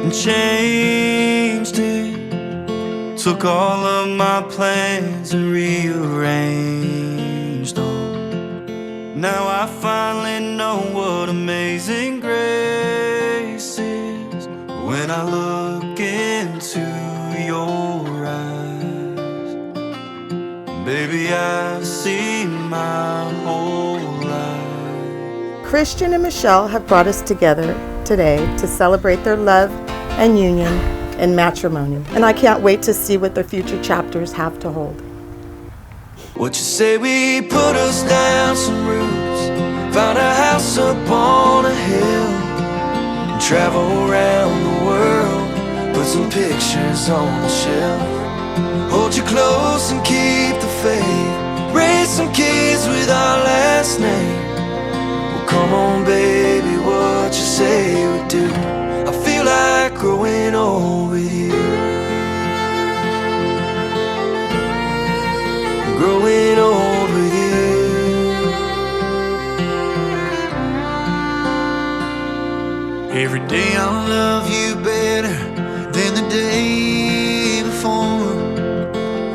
and changed it. Took all of my plans and rearranged them. Now I finally know what amazing grace is. When I look into your eyes, baby, I see my whole life. Christian and Michelle have brought us together today to celebrate their love and union in matrimony, and I can't wait to see what their future chapters have to hold. What you say we put us down some roots, found a house up on a hill, and travel around the world, put some pictures on the shelf. Hold you close and keep the faith, raise some kids with our last name. Well, come on baby, what you say we do? I feel like growing old with you. Growing old with you. Every day I love you better than the day before.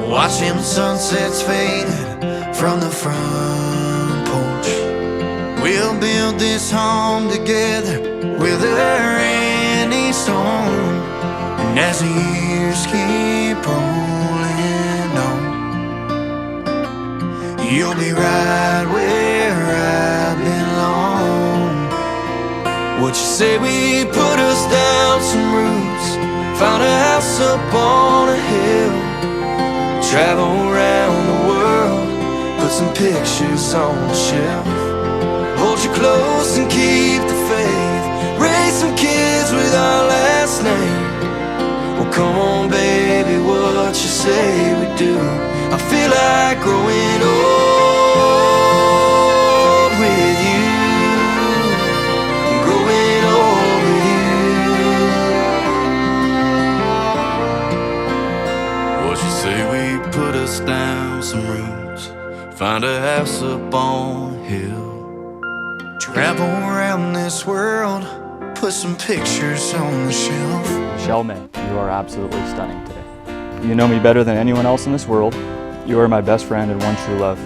Watching the sunsets faded from the front porch. We'll build this home together, weather any storm. And as the years keep rolling on, you'll be right where I belong. What you say we put us down some roots, found a house up on a hill, travel around the world, put some pictures on the shelf. Hold you close and keep the faith, raise some kids with our last name. Well, come on baby, what you say we do? I feel like growing old with you. Growing old with you. What you say we put us down some roots, find a house up on a hill, travel around this world, put some pictures on the shelf. Michelle May, you are absolutely stunning today. You know me better than anyone else in this world. You are my best friend and one true love.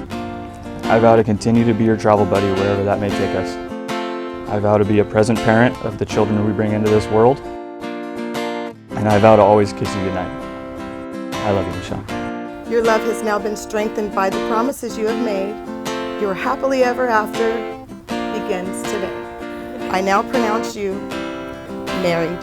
I vow to continue to be your travel buddy wherever that may take us. I vow to be a present parent of the children we bring into this world. And I vow to always kiss you goodnight. I love you, Michelle. Your love has now been strengthened by the promises you have made. Your happily ever after begins today. I now pronounce you married.